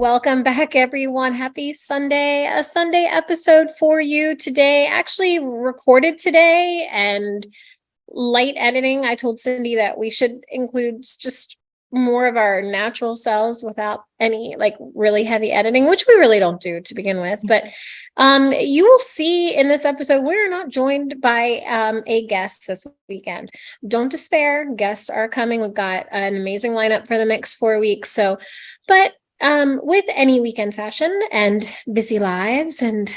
Welcome back, everyone. Happy Sunday. A Sunday episode for you today. Actually, recorded today and light editing. I told Cindy that we should include just more of our natural selves without any like really heavy editing, which we really don't do to begin with. But you will see in this episode, we're not joined by a guest this weekend. Don't despair. Guests are coming. We've got an amazing lineup for the next 4 weeks. But with any weekend fashion and busy lives and,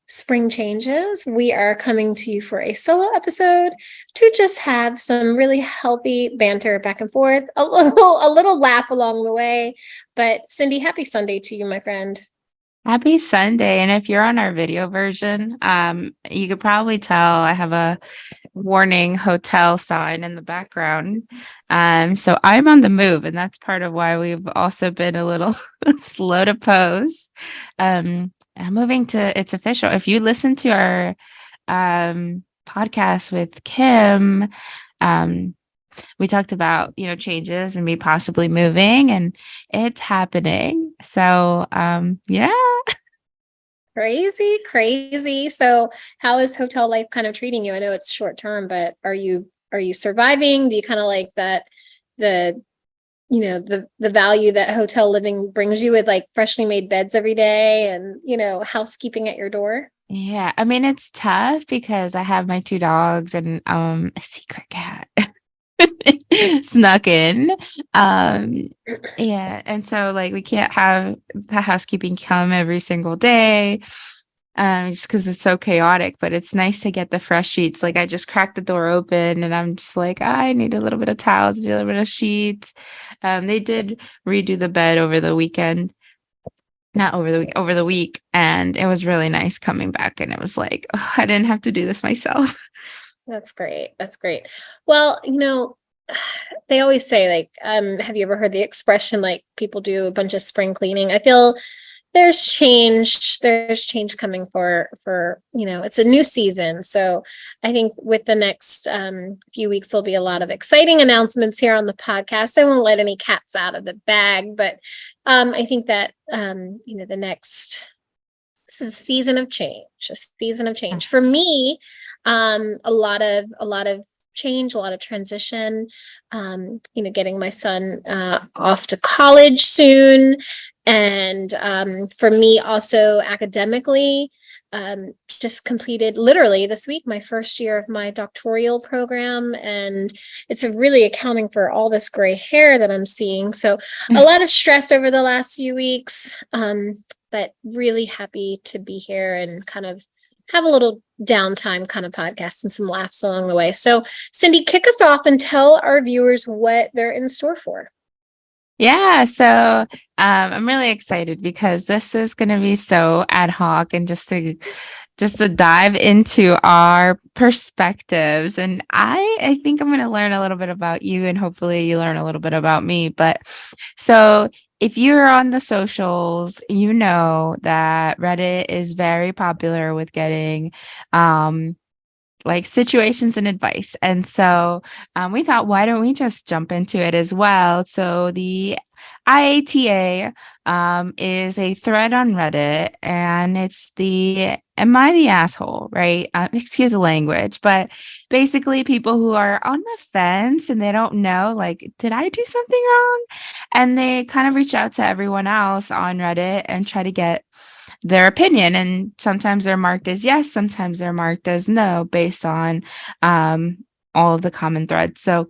spring changes, we are coming to you for a solo episode to just have some really healthy banter back and forth, a little laugh along the way. But Cindy, happy Sunday to you, my friend. Happy Sunday. And if you're on our video version, you could probably tell I have a warning hotel sign in the background. So I'm on the move, and that's part of why we've also been a little slow to post. I'm moving to, it's official. If you listen to our podcast with Kim, um, we talked about, changes and me possibly moving, and it's happening. So, yeah. Crazy, crazy. So how is hotel life kind of treating you? I know it's short term, but are you surviving? Do you kind of like that the the value that hotel living brings you with like freshly made beds every day and housekeeping at your door? Yeah. I mean, it's tough because I have my two dogs and a secret cat snuck in. Um yeah, and so like we can't have the housekeeping come every single day. Just because it's so chaotic, but it's nice to get the fresh sheets. Like I just cracked the door open and I'm just like, I need a little bit of towels, need a little bit of sheets. They did redo the bed over the weekend, not over the week, over the week. And it was really nice coming back. And it was like, oh, I didn't have to do this myself. That's great. That's great. Well, they always say like, have you ever heard the expression like people do a bunch of spring cleaning? I feel there's change coming for it's a new season. So I think with the next few weeks there'll be a lot of exciting announcements here on the podcast. I won't let any cats out of the bag, but I think that the next this is a season of change for me. A lot of change, a lot of transition, getting my son off to college soon. And for me also academically, just completed literally this week my first year of my doctoral program, and it's really accounting for all this gray hair that I'm seeing. So a lot of stress over the last few weeks, but really happy to be here and kind of have a little downtime kind of podcast and some laughs along the way. So Cindy, kick us off and tell our viewers what they're in store for. Yeah, so I'm really excited because this is going to be so ad hoc and just to dive into our perspectives. And I think I'm going to learn a little bit about you, and hopefully you learn a little bit about me. But so if you're on the socials, you know that Reddit is very popular with getting like situations and advice. And so we thought, why don't we just jump into it as well? So the IATA is a thread on Reddit, and it's the "Am I the asshole?" Right? Excuse the language, but basically people who are on the fence and they don't know, like, did I do something wrong? And they kind of reach out to everyone else on Reddit and try to get their opinion. And sometimes they're marked as yes, sometimes they're marked as no, based on all of the common threads. So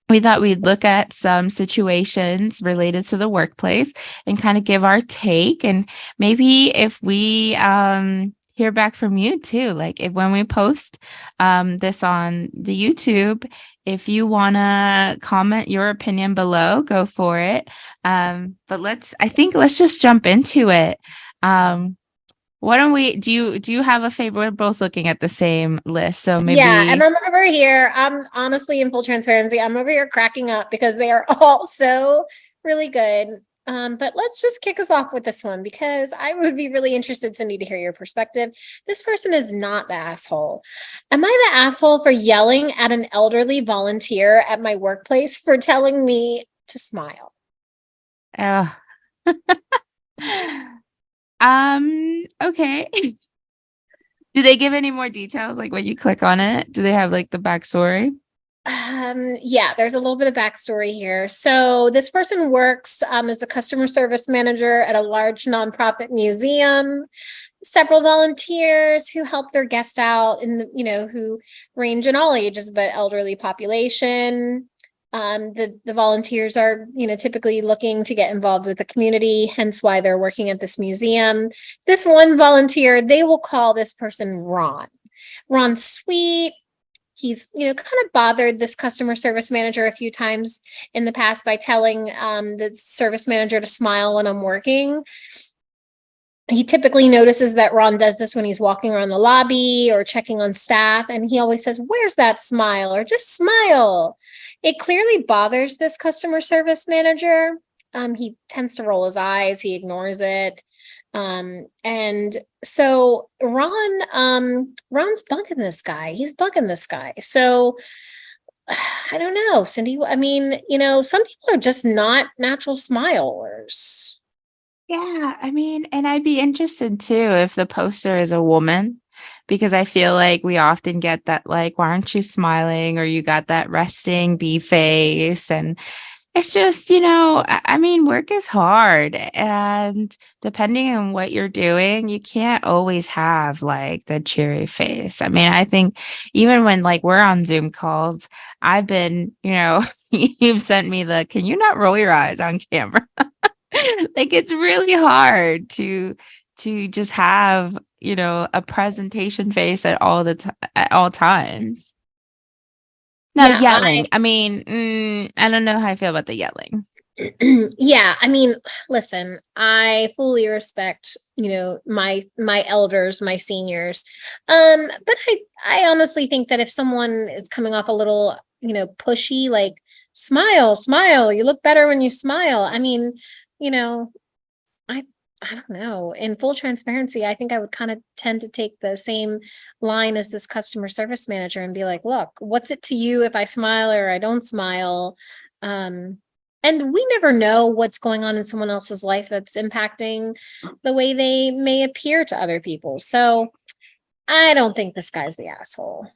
we thought we'd look at some situations related to the workplace and kind of give our take. And maybe if we hear back from you too, like if when we post this on the YouTube, if you want to comment your opinion below, go for it. But let's just jump into it. Um, why don't we do you have a favorite? We're both looking at the same list. So Yeah, and maybe I'm over here. I'm honestly, in full transparency, I'm over here cracking up because they are all so really good. But let's just kick us off with this one because I would be really interested, Cindy, to hear your perspective. This person is not the asshole. Am I the asshole for yelling at an elderly volunteer at my workplace for telling me to smile? uh, Okay. Do they give any more details? Like when you click on it, do they have like the backstory? Yeah, there's a little bit of backstory here. So this person works as a customer service manager at a large nonprofit museum. Several volunteers who help their guests out in the, who range in all ages, but elderly population. The volunteers are, typically looking to get involved with the community, hence why they're working at this museum. This one volunteer, they will call this person Ron. Ron's sweet. He's, kind of bothered this customer service manager a few times in the past by telling the service manager to smile when I'm working. He typically notices that Ron does this when he's walking around the lobby or checking on staff, and he always says, "Where's that smile?" or "Just smile." It clearly bothers this customer service manager. He tends to roll his eyes, he ignores it. And so Ron's bugging this guy. He's bugging this guy. So I don't know, Cindy. I mean, some people are just not natural smilers. Yeah, I mean, and I'd be interested too if the poster is a woman, because I feel like we often get that, like, why aren't you smiling? Or you got that resting bee face. And it's just, I mean, work is hard. And depending on what you're doing, you can't always have like the cheery face. I mean, I think even when like we're on Zoom calls, I've been, you've sent me the, can you not roll your eyes on camera? Like it's really hard to just have, a presentation face at all times. Now Yeah, yelling. I mean, I don't know how I feel about the yelling. yeah, I mean, listen, I fully respect, my elders, my seniors. But I honestly think that if someone is coming off a little, pushy, like smile, smile, you look better when you smile. I mean, you know, I I don't know. In full transparency, I think I would kind of tend to take the same line as this customer service manager and be like, look, what's it to you if I smile or I don't smile? Um, and we never know what's going on in someone else's life that's impacting the way they may appear to other people. So I don't think this guy's the asshole.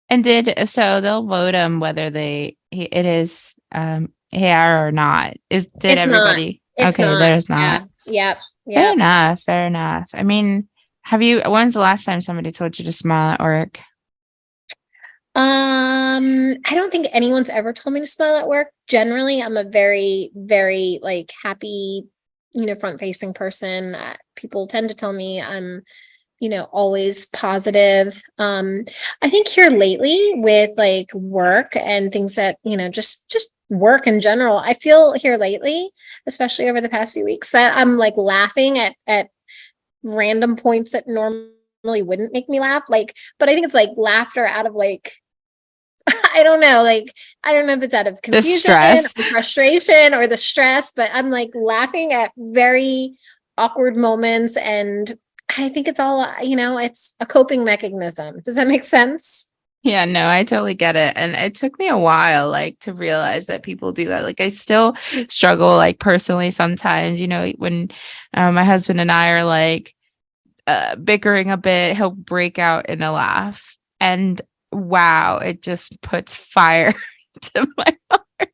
And so they'll vote him whether it is hair or not. Did It's not. everybody? It's Okay, not. there's not. Yeah. Yep. Fair Yep. enough. Fair enough. I mean, when's the last time somebody told you to smile at work? I don't think anyone's ever told me to smile at work. Generally, I'm a very, very like happy, front facing person. People tend to tell me I'm, always positive. I think here lately with like work and things that, just work in general, I feel here lately, especially over the past few weeks, that I'm like laughing at random points that normally wouldn't make me laugh. Like, but I think it's like laughter out of like I don't know. Like, I don't know if it's out of The confusion stress. or frustration or the stress, but I'm like laughing at very awkward moments. And I think it's all, it's a coping mechanism. Does that make sense? Yeah, no, I totally get it. And it took me a while, like, to realize that people do that. Like, I still struggle, like, personally sometimes, when my husband and I are like bickering a bit, he'll break out in a laugh. And wow, it just puts fire to my heart.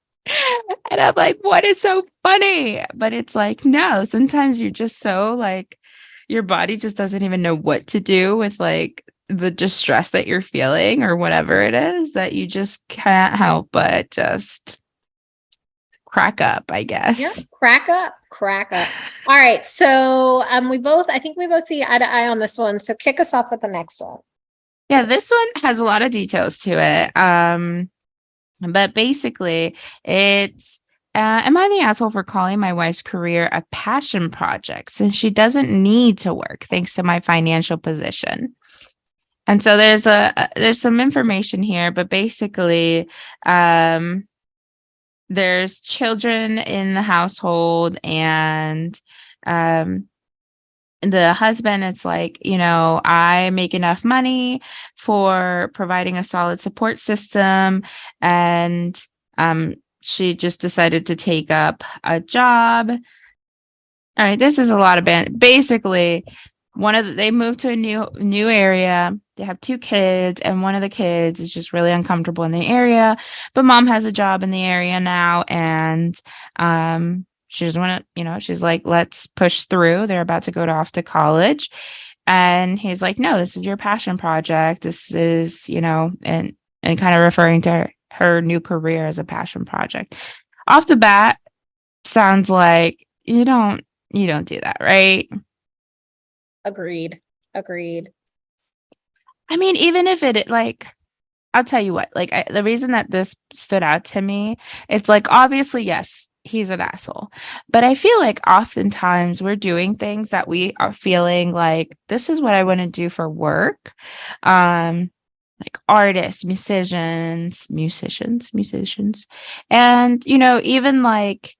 And I'm like, what is so funny? But it's like, no, sometimes you're just so like, your body just doesn't even know what to do with like the distress that you're feeling or whatever it is, that you just can't help but just crack up, I Yeah. guess. Crack up, crack up. All right. So I think we both see eye to eye on this one. So kick us off with the next one. Yeah, this one has a lot of details to it. But basically, it's am I the asshole for calling my wife's career a passion project since she doesn't need to work thanks to my financial position? And so there's some information here, but basically, there's children in the household, and um, the husband, it's like, I make enough money for providing a solid support system. And she just decided to take up a job All right, this is a lot of basically they moved to a new area. They have two kids, and one of the kids is just really uncomfortable in the area, but mom has a job in the area now, and she doesn't want to, she's like, let's push through. They're about to go off to college. And he's like, no, this is your passion project. This is, and kind of referring to her new career as a passion project. Off the bat, sounds like you don't do that, right? Agreed. Agreed. I mean, even if like, I'll tell you what, like, the reason that this stood out to me, it's like, obviously, yes, he's an asshole. But I feel like oftentimes we're doing things that we are feeling like, this is what I want to do for work. Like artists, musicians. And, even like,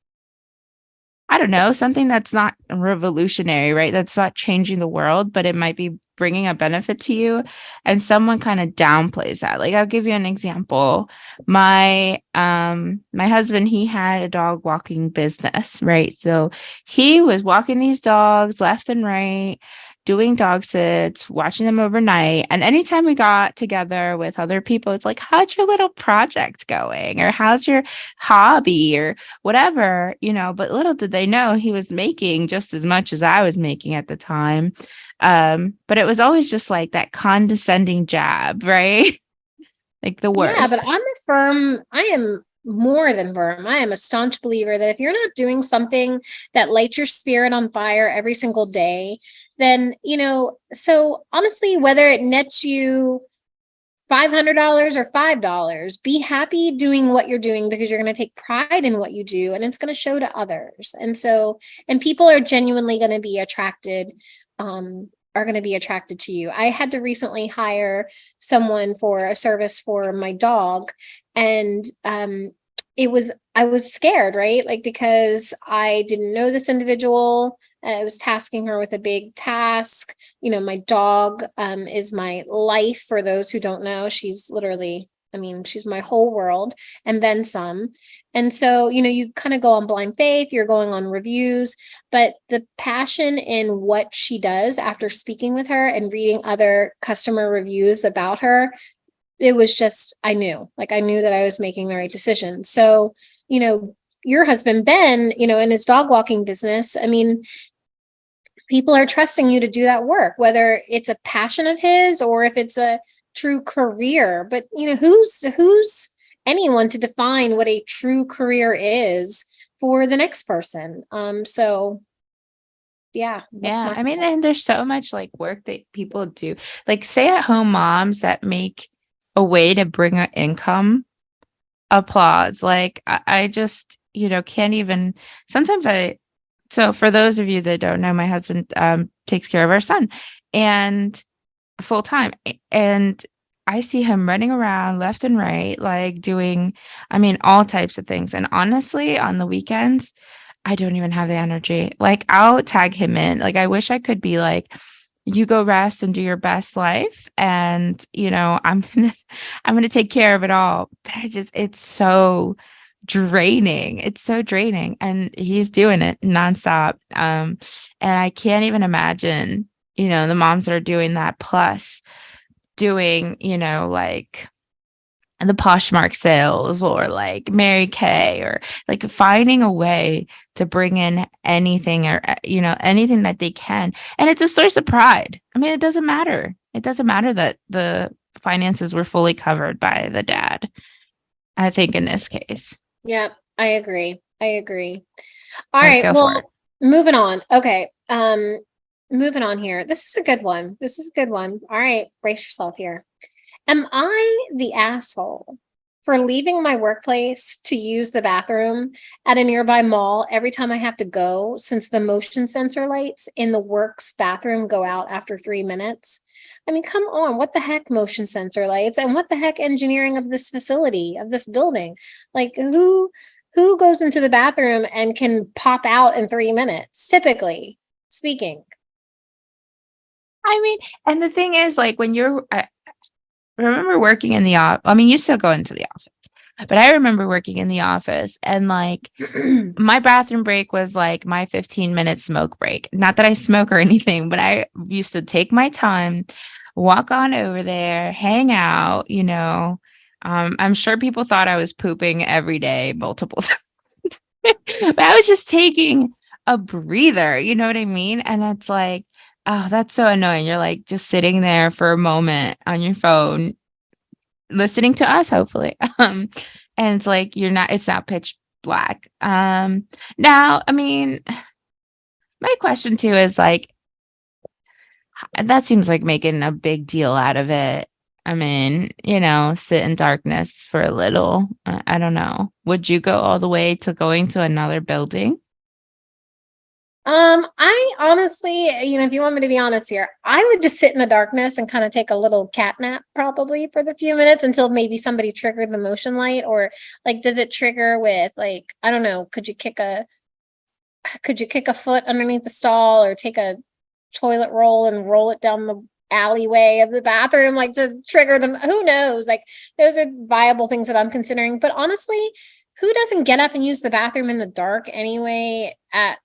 I don't know, something that's not revolutionary, right? That's not changing the world, but it might be bringing a benefit to you. And someone kind of downplays that. Like, I'll give you an example. My husband, he had a dog walking business, right? So he was walking these dogs left and right, doing dog sits, watching them overnight. And anytime we got together with other people, it's like, how's your little project going? Or how's your hobby? Or whatever, but little did they know he was making just as much as I was making at the time. But it was always just like that condescending jab, right? Like the Yeah, but worst. I am more than firm. I am a staunch believer that if you're not doing something that lights your spirit on fire every single day, then, so honestly, whether it nets you $500 or $5, be happy doing what you're doing because you're going to take pride in what you do and it's going to show to others. And people are genuinely going to be attracted, are going to be attracted to you. I had to recently hire someone for a service for my dog, and I was scared, right? Like, because I didn't know this individual. I was tasking her with a big task. My dog is my life. For those who don't know, she's literally, I mean, she's my whole world and then some. And so, you kind of go on blind faith, you're going on reviews, but the passion in what she does after speaking with her and reading other customer reviews about her, it was just, I knew that I was making the right decision. So, your husband, Ben, in his dog walking business, I mean, people are trusting you to do that work, whether it's a passion of his or if it's a true career. But, who's anyone to define what a true career is for the next person? So yeah, that's Yeah. my I mean, and advice. there's so much like work that people do, like stay at home moms that make a way to bring an income. Applause. Like I just, can't even sometimes so for those of you that don't know, my husband takes care of our son and full time. And I see him running around left and right, like doing, I mean, all types of things. And honestly, on the weekends, I don't even have the energy. Like I'll tag him in. Like I wish I could be like, you go rest and do your best life. And, I'm gonna take care of it all. But it's so draining. It's so draining. And he's doing it nonstop. And I can't even imagine, the moms that are doing that plus doing, like the Poshmark sales or like Mary Kay or like finding a way to bring in anything or anything that they can. And it's a source of pride. I mean, it doesn't matter. It doesn't matter that the finances were fully covered by the dad, I think in this case. Yeah, I agree. I agree. All All right, right, go for it. well, moving on. Okay. Moving on here. This is a good one. This is a good one. All right, brace yourself here. Am I the asshole for leaving my workplace to use the bathroom at a nearby mall every time I have to go, since the motion sensor lights in the works bathroom go out after 3 minutes? I mean, come on, what the heck, motion sensor lights, and what the heck engineering of this facility, of this building? Like, who goes into the bathroom and can pop out in 3 minutes, typically speaking? I mean, and the thing is, like, when I remember working in the office, I mean, you still go into the office. But I remember working in the office and like my bathroom break was like my 15-minute smoke break. Not that I smoke or anything, but I used to take my time, walk on over there, hang out, you know. I'm sure people thought I was pooping every day, multiple times. But I was just taking a breather, you know what I mean? And it's like, oh, that's so annoying. You're like just sitting there for a moment on your phone, listening to us, hopefully. And it's like it's not pitch black. Now, I mean, my question too is like, that seems like making a big deal out of it. I mean, you know, sit in darkness for a little. I don't know. Would you go all the way to going to another building? I honestly, if you want me to be honest here, I would just sit in the darkness and kind of take a little cat nap probably for the few minutes until maybe somebody triggered the motion light, or like, does it trigger with like, I don't know, could you kick a foot underneath the stall or take a toilet roll and roll it down the alleyway of the bathroom, like to trigger them? Who knows? Like, those are viable things that I'm considering. But honestly, who doesn't get up and use the bathroom in the dark anyway at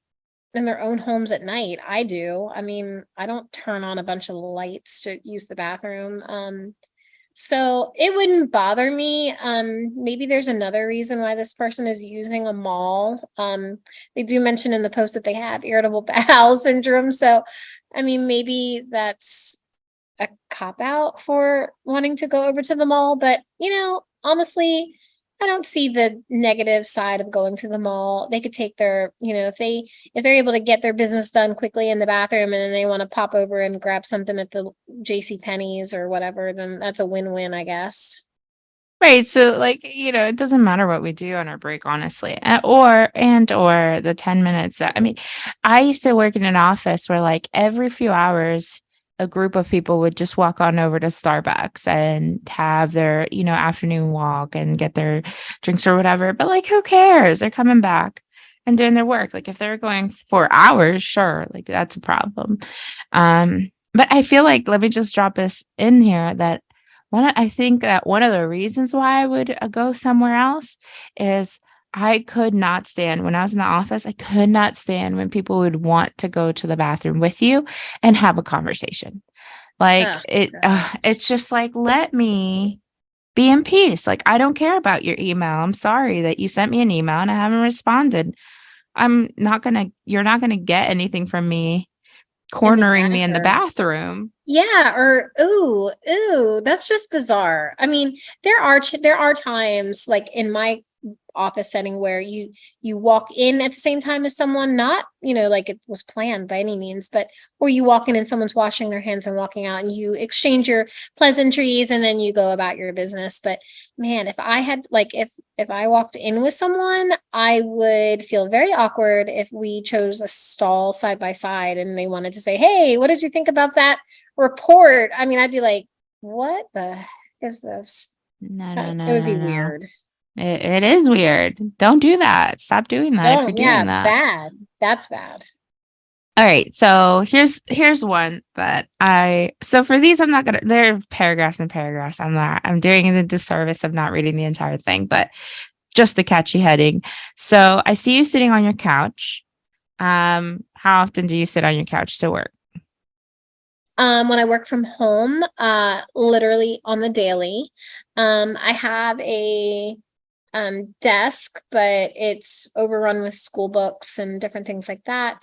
in their own homes at night? I do. I mean, I don't turn on a bunch of lights to use the bathroom. So it wouldn't bother me. Maybe there's another reason why this person is using a mall. They do mention in the post that they have irritable bowel syndrome. So, I mean, maybe that's a cop out for wanting to go over to the mall. But, honestly, I don't see the negative side of going to the mall. They could take their, if they're able to get their business done quickly in the bathroom and then they want to pop over and grab something at the JC Penney's or whatever, then that's a win-win, I guess. Right. So like, you know, it doesn't matter what we do on our break, honestly. Or the 10 minutes that, I mean, I used to work in an office where like every few hours a group of people would just walk on over to Starbucks and have their, you know, afternoon walk and get their drinks or whatever. But like who cares? They're coming back and doing their work. Like if they're going for hours, sure, like that's a problem. But I feel like let me just drop this in here that I think that one of the reasons why I would go somewhere else is I could not stand when I was in the office. I could not stand when people would want to go to the bathroom with you and have a conversation. Like Oh, God. it's just like let me be in peace. Like I don't care about your email. I'm sorry that you sent me an email and I haven't responded. You're not gonna get anything from me In the cornering me in the bathroom. bathroom. Yeah, or ooh, that's just bizarre. I mean, there are times like in my office setting where you walk in at the same time as someone, not, like it was planned by any means, but or you walk in and someone's washing their hands and walking out and you exchange your pleasantries and then you go about your business. But man, if I had like if I walked in with someone, I would feel very awkward if we chose a stall side by side and they wanted to say, "Hey, what did you think about that report?" I mean, I'd be like, "What the heck is this?" No, no, It no, would be no, no. weird. It is weird. Don't do that. Stop doing that if Oh, you're yeah, doing that. bad. That's bad. All right. So here's one that so for these I'm not gonna there are paragraphs and paragraphs. I'm doing the disservice of not reading the entire thing, but just the catchy heading. So I see you sitting on your couch. How often do you sit on your couch to work? When I work from home, literally on the daily, I have a desk, but it's overrun with school books and different things like that.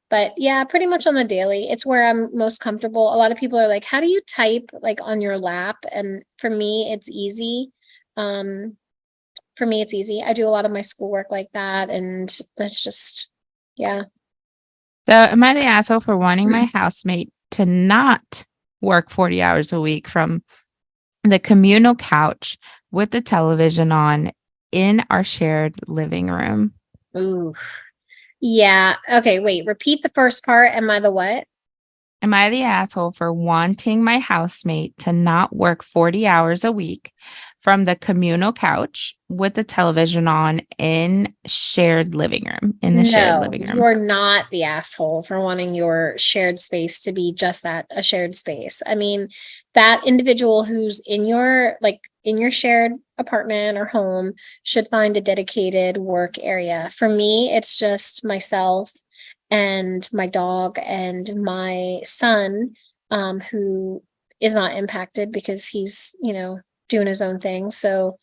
But yeah, pretty much on the daily. It's where I'm most comfortable. A lot of people are like, "How do you type like on your lap?" And for me, it's easy. Um, for me, it's easy. I do a lot of my schoolwork like that, and it's just, yeah. So am I the asshole for wanting my housemate to not work 40 hours a week from the communal couch with the television on in our shared living room? Ooh. Yeah. Okay, wait. Repeat the first part. Am I the what? Am I the asshole for wanting my housemate to not work 40 hours a week from the communal couch with the television on in the shared No, living room? you're not the asshole for wanting your shared space to be just that, a shared space. I mean, that individual who's in your like in your shared apartment or home should find a dedicated work area. For me, it's just myself and my dog and my son, who is not impacted because he's, doing his own thing. So,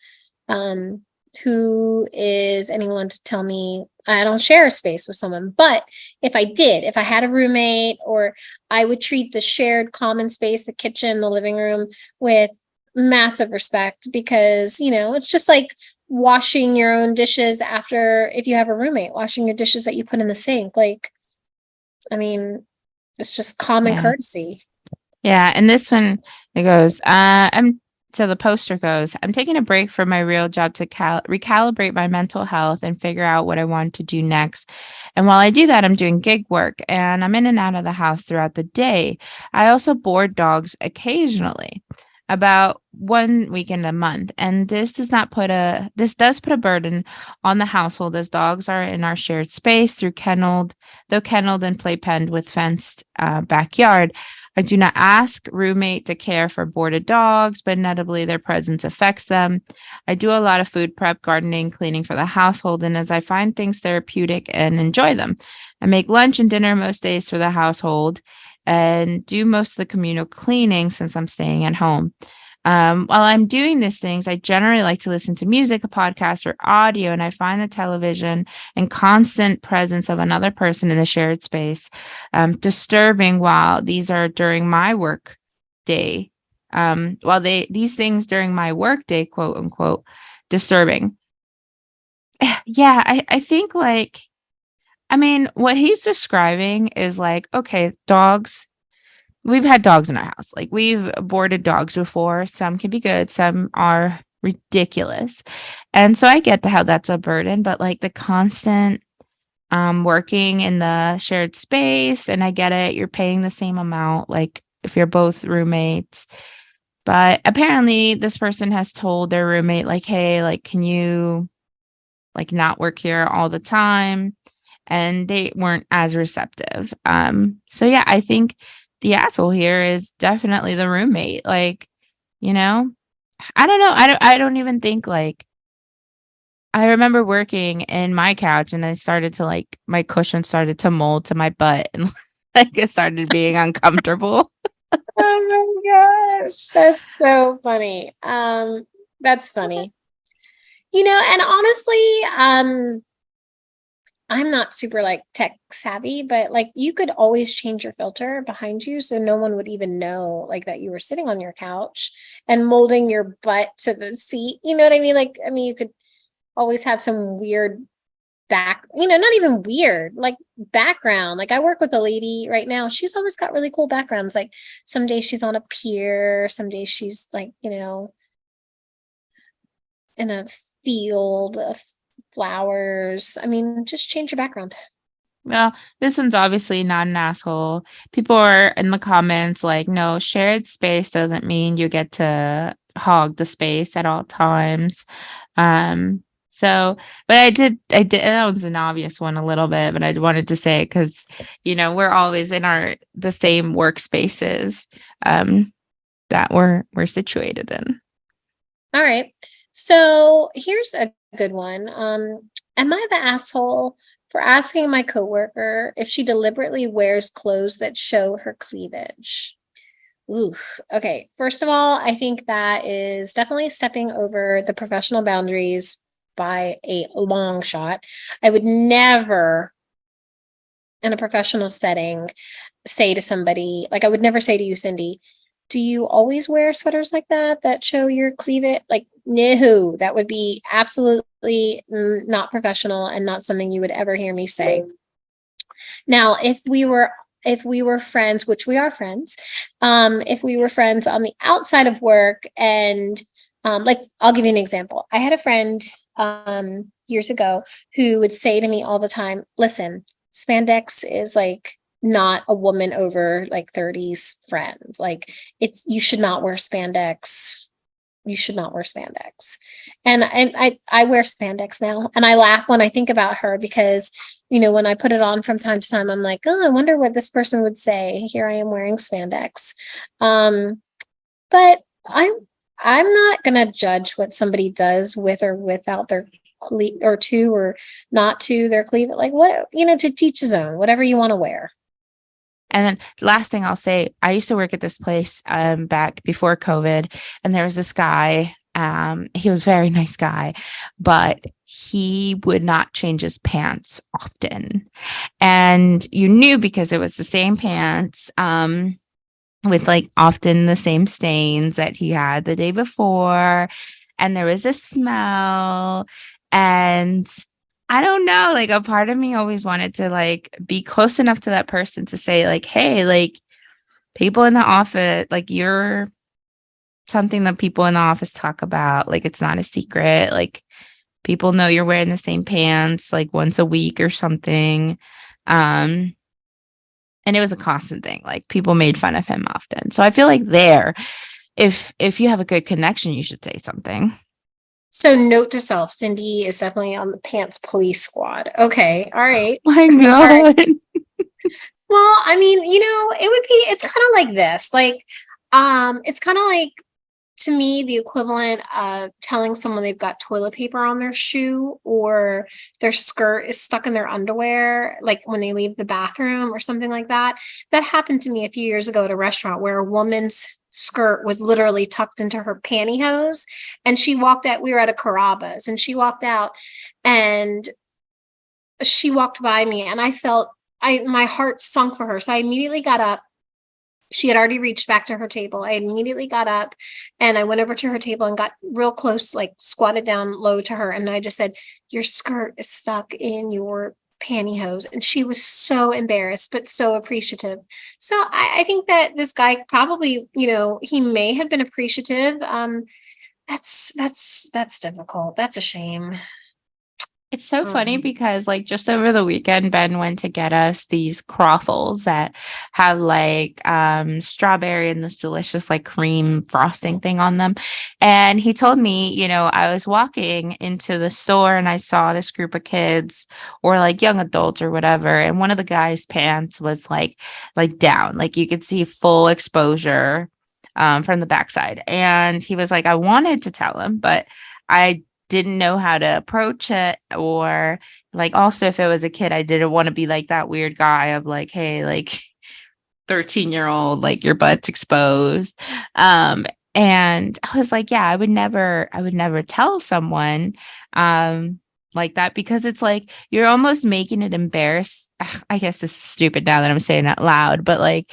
um, who is anyone to tell me I don't share a space with someone? But if I did, if I had a roommate, or I would treat the shared common space, the kitchen, the living room, with massive respect, because, it's just like washing your own dishes after, if you have a roommate, washing your dishes that you put in the sink. Like, I mean, it's just common Yeah. courtesy. Yeah, and this one it goes, I'm so the poster goes, I'm taking a break from my real job to recalibrate my mental health and figure out what I want to do next. And while I do that, I'm doing gig work and I'm in and out of the house throughout the day. I also board dogs occasionally, about 1 weekend a month. And this does put a burden on the household as dogs are in our shared space though kenneled and playpenned with fenced backyard. I do not ask roommate to care for boarded dogs, but inevitably their presence affects them. I do a lot of food prep, gardening, cleaning for the household, and as I find things therapeutic and enjoy them, I make lunch and dinner most days for the household and do most of the communal cleaning since I'm staying at home. While I'm doing these things, I generally like to listen to music, a podcast, or audio, and I find the television and constant presence of another person in the shared space disturbing while these are during my work day. While these things during my work day, quote unquote, disturbing. Yeah, I think like, I mean, what he's describing is like, okay, dogs. We've had dogs in our house. Like we've boarded dogs before. Some can be good, some are ridiculous. And so I get how that's a burden, but like the constant working in the shared space, and I get it, you're paying the same amount, like if you're both roommates. But apparently this person has told their roommate, like, hey, like, can you like not work here all the time? And they weren't as receptive. So yeah, I think the asshole here is definitely the roommate. Like, you know, I don't know. I don't even think like I remember working in my couch and I started to like my cushion started to mold to my butt and like it started being uncomfortable. Oh my gosh, that's so funny. That's funny. And honestly, I'm not super like tech savvy, but like you could always change your filter behind you so no one would even know like that you were sitting on your couch and molding your butt to the seat. You know what I mean? Like, I mean, you could always have some weird not even weird, like background. Like I work with a lady right now. She's always got really cool backgrounds. Like some days she's on a pier, some days she's like, in a field of flowers. I mean, just change your background. Well, this one's obviously not an asshole. People are in the comments like, no, shared space doesn't mean you get to hog the space at all times. Um, so, but I did, that was an obvious one a little bit, but I wanted to say it because, we're always in the same workspaces, that we're situated in. All right. So here's a good one. Am I the asshole for asking my coworker if she deliberately wears clothes that show her cleavage? Oof. Okay. First of all, I think that is definitely stepping over the professional boundaries by a long shot. I would never, in a professional setting, say to somebody, like I would never say to you, Cindy, do you always wear sweaters like that show your cleavage? Like, no, that would be absolutely not professional and not something you would ever hear me say. Now, if we were friends, which we are friends, if we were friends on the outside of work, and like I'll give you an example. I had a friend years ago who would say to me all the time, listen, spandex is like not a woman over like 30's friend. Like you should not wear spandex. You should not wear spandex. And I wear spandex now, and I laugh when I think about her because when I put it on from time to time, I'm like, oh, I wonder what this person would say. Here I am wearing spandex. But I I'm not gonna judge what somebody does with or without their or to or not to their cleavage. Like what, to teach his own, whatever you want to wear. And then last thing I'll say, I used to work at this place back before COVID, and there was this guy. He was a very nice guy, but he would not change his pants often. And you knew because it was the same pants, with like often the same stains that he had the day before. And there was a smell. And I don't know, like a part of me always wanted to like be close enough to that person to say, like, hey, like people in the office, like you're something that people in the office talk about. Like it's not a secret. Like people know you're wearing the same pants like once a week or something. Um, and it was a constant thing. Like people made fun of him often. So I feel like there, if you have a good connection, you should say something. So note to self, Cindy is definitely on the pants police squad. Okay, all right. My All right. God. Well, I mean, it's kind of like this. Like, it's kind of like, to me, the equivalent of telling someone they've got toilet paper on their shoe or their skirt is stuck in their underwear, like when they leave the bathroom or something like that. That happened to me a few years ago at a restaurant where a woman's skirt was literally tucked into her pantyhose. And she walked out, we were at a Carrabba's, and she walked out and she walked by me, and I felt, my heart sunk for her. So I immediately got up. She had already reached back to her table. I immediately got up and I went over to her table and got real close, like squatted down low to her. And I just said, your skirt is stuck in your pantyhose. And she was so embarrassed, but so appreciative. So I think that this guy probably, he may have been appreciative. That's difficult. That's a shame. It's so funny Um, because like just over the weekend, Ben went to get us these croffles that have like strawberry and this delicious like cream frosting thing on them. And he told me, I was walking into the store and I saw this group of kids or like young adults or whatever. And one of the guys' pants was like down, like you could see full exposure from the backside. And he was like, I wanted to tell him, but I didn't know how to approach it, or like also if it was a kid, I didn't want to be like that weird guy of like, hey, like 13-year-old, like your butt's exposed. And I was like, yeah, I would never tell someone like that, because it's like you're almost making it embarrass. I guess this is stupid now that I'm saying it out loud, but like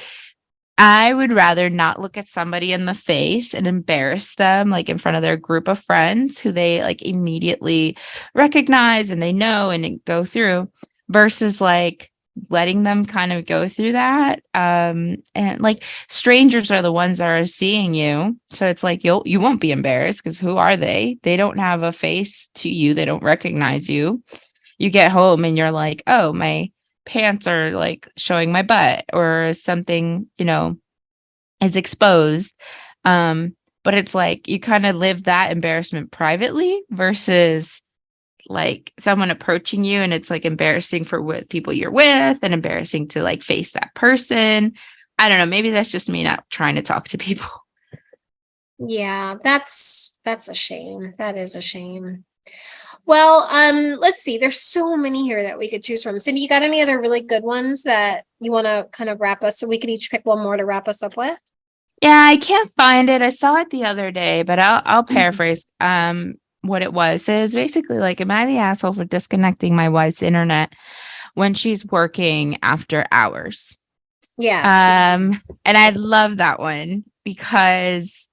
I would rather not look at somebody in the face and embarrass them like in front of their group of friends who they like immediately recognize and they know and go through, versus like letting them kind of go through that. And like strangers are the ones that are seeing you. So it's like you won't be embarrassed because who are they? They don't have a face to you. They don't recognize you. You get home and you're like, oh, my pants are like showing my butt or something, is exposed. Um, but it's like you kind of live that embarrassment privately versus like someone approaching you and it's like embarrassing for what people you're with and embarrassing to like face that person. I don't know. Maybe that's just me not trying to talk to people. yeah, that's a shame. That is a shame. Well, let's see. There's so many here that we could choose from. Cindy, you got any other really good ones that you want to kind of wrap us so we can each pick one more to wrap us up with? Yeah, I can't find it. I saw it the other day, but I'll paraphrase what it was. So it was basically like, am I the asshole for disconnecting my wife's internet when she's working after hours? Yes. And I love that one because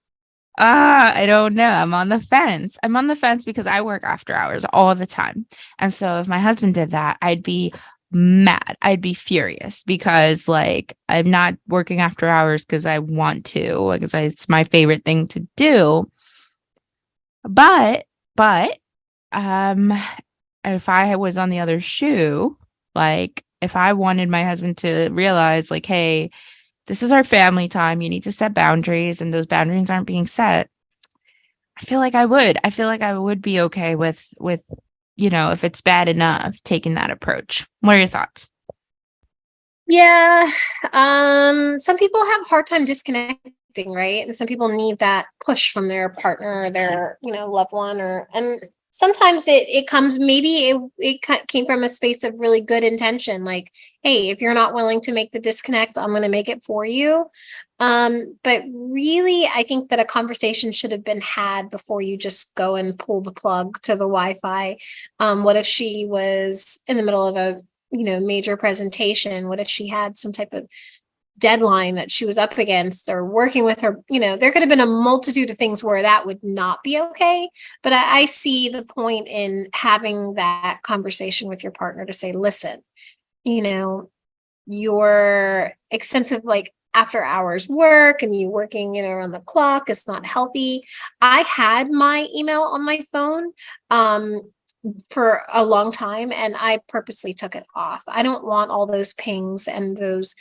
I don't know. I'm on the fence. I'm on the fence because I work after hours all the time. And so if my husband did that, I'd be mad. I'd be furious because like I'm not working after hours because I want to, because it's my favorite thing to do. But um if I was on the other shoe, like if I wanted my husband to realize like, hey, this is our family time. You need to set boundaries, and those boundaries aren't being set. I feel like I would. I feel like I would be okay with if it's bad enough, taking that approach. What are your thoughts? Yeah. Some people have a hard time disconnecting disconnecting, right? And some people need that push from their partner or their, loved one, and sometimes it comes, maybe it came from a space of really good intention, like, hey, if you're not willing to make the disconnect, I'm going to make it for you. But really, I think that a conversation should have been had before you just go and pull the plug to the Wi-Fi. What if she was in the middle of a, major presentation? What if she had some type of deadline that she was up against, or working with her? There could have been a multitude of things where that would not be okay. But I see the point in having that conversation with your partner to say, listen, you know, your extensive, like, after hours work and you working, around the clock is not healthy. I had my email on my phone for a long time, and I purposely took it off. I don't want all those pings and those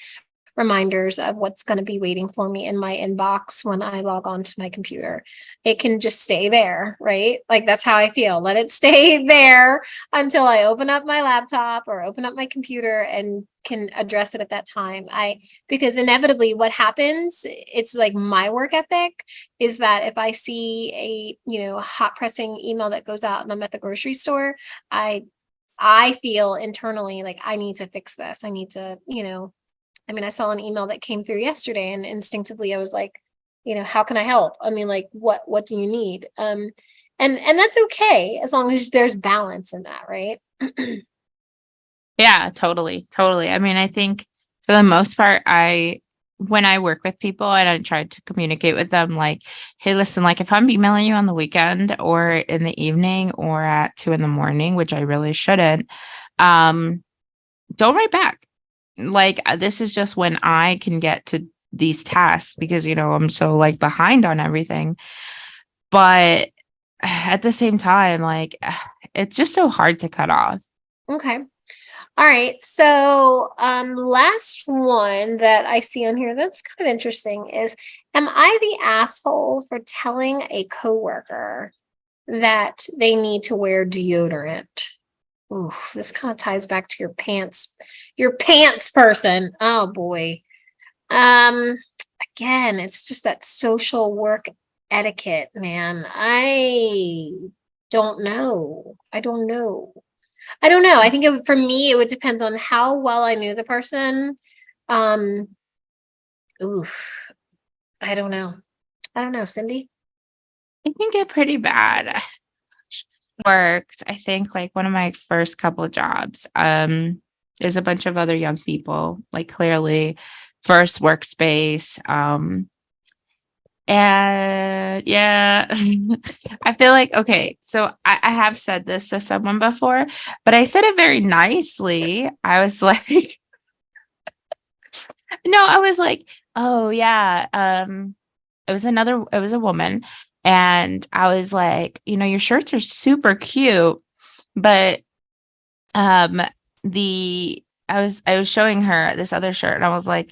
reminders of what's going to be waiting for me in my inbox when I log on to my computer. It can just stay there, right? Like, that's how I feel. Let it stay there until I open up my laptop or open up my computer and can address it at that time. Because inevitably what happens, it's like my work ethic is that if I see a, hot pressing email that goes out and I'm at the grocery store, I feel internally like I need to fix this. I need to, I saw an email that came through yesterday, and instinctively I was like, how can I help? Like, what do you need? And that's okay as long as there's balance in that, right? Yeah, totally. Totally. I think for the most part, when I work with people and I try to communicate with them, like, hey, listen, like, if I'm emailing you on the weekend or in the evening or at 2 a.m, which I really shouldn't, don't write back. Like, this is just when I can get to these tasks because, I'm so, like, behind on everything. But at the same time, like, it's just so hard to cut off. Okay. All right. So, last one that I see on here that's kind of interesting is, am I the asshole for telling a coworker that they need to wear deodorant? Ooh, this kind of ties back to your pants person. Oh boy. Um, Again, it's just that social work etiquette, man. I don't know. I don't know. I don't know. I think for me, it would depend on how well I knew the person. Um, Oof. I don't know. I don't know, Cindy. It can get pretty bad. Worked, I think, like, one of my first couple of jobs. There's a bunch of other young people, like, clearly first workspace. And yeah, I feel like, okay, so I have said this to someone before, but I said it very nicely. I was like, no, I was like, oh yeah, it was a woman. And I was like, your shirts are super cute, but um I was showing her this other shirt and I was like,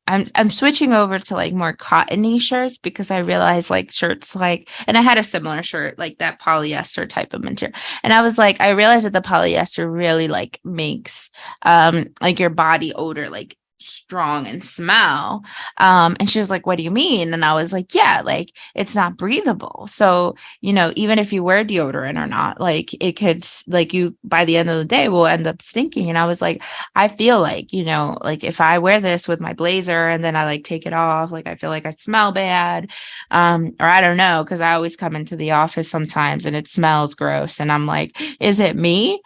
I'm switching over to, like, more cottony shirts because I realized, like, shirts, like, and I had a similar shirt, like that polyester type of material. And I was like, I realized that the polyester really, like, makes like your body odor, like, strong and smell. And she was like, what do you mean? And I was like, yeah, like, it's not breathable. So, even if you wear deodorant or not, like, it could, like, you by the end of the day will end up stinking. And I was like, I feel like, like, if I wear this with my blazer and then I, like, take it off, like, I feel like I smell bad. Or I don't know, because I always come into the office sometimes and it smells gross. And I'm like, is it me?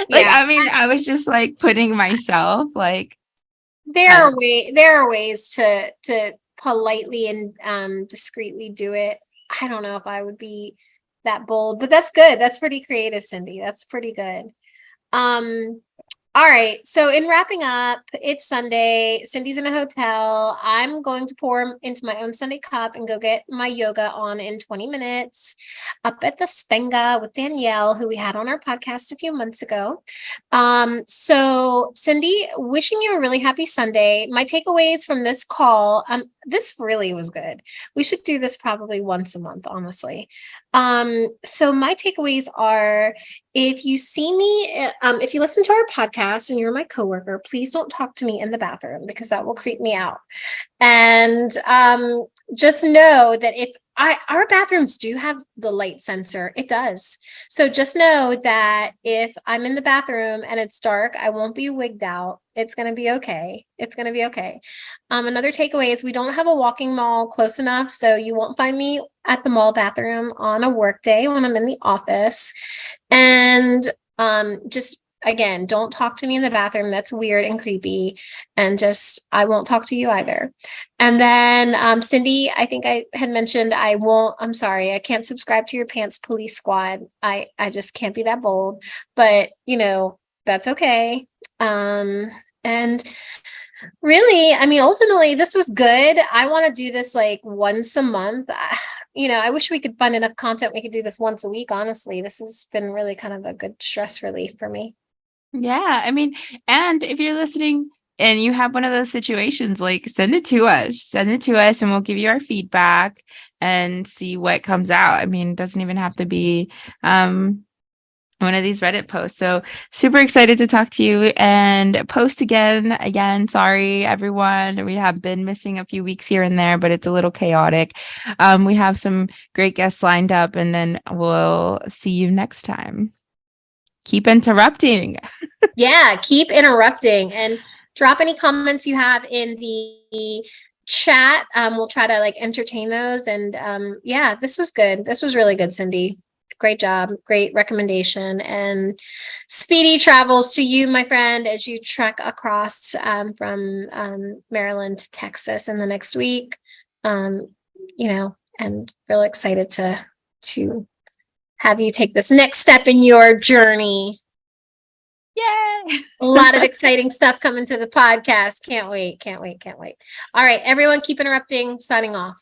Like, Yeah. I was just, like, putting myself, like, There I are don't ways to politely and discreetly do it. I don't know if I would be that bold, but that's good. That's pretty creative, Cindy. That's pretty good. Um, all right. So, in wrapping up, it's Sunday. Cindy's in a hotel. I'm going to pour into my own Sunday cup and go get my yoga on in 20 minutes up at the Spenga with Danielle, who we had on our podcast a few months ago. So, Cindy, wishing you a really happy Sunday. My takeaways from this call, this really was good. We should do this probably once a month, honestly. So my takeaways are, if you see me, if you listen to our podcast and you're my coworker, please don't talk to me in the bathroom because that will creep me out. And just know that if our bathrooms do have the light sensor, it does. So just know that if I'm in the bathroom and it's dark, I won't be wigged out. It's going to be okay. It's going to be okay. Another takeaway is we don't have a walking mall close enough. So you won't find me at the mall bathroom on a work day when I'm in the office. And just again, don't talk to me in the bathroom. That's weird and creepy. And just, I won't talk to you either. And then, Cindy, I think I had mentioned I'm sorry, I can't subscribe to your pants police squad. I just can't be that bold, but that's okay. And really, I mean, ultimately, this was good. I want to do this like once a month. I wish we could find enough content. We could do this once a week. Honestly, this has been really kind of a good stress relief for me. Yeah, I mean, and if you're listening and you have one of those situations, like send it to us. Send it to us and we'll give you our feedback and see what comes out. I mean, it doesn't even have to be one of these Reddit posts. So super excited to talk to you and post again. Again, sorry everyone. We have been missing a few weeks here and there, but it's a little chaotic. We have some great guests lined up and then we'll see you next time. Keep interrupting. Yeah, keep interrupting and drop any comments you have in the chat. We'll try to like entertain those. And yeah, this was good. This was really good, Cindy. Great job. Great recommendation. And speedy travels to you, my friend, as you trek across from Maryland to Texas in the next week. And really excited to have you take this next step in your journey. Yay! A lot of exciting stuff coming to the podcast. Can't wait. Can't wait. Can't wait. All right, everyone, keep interrupting. Signing off.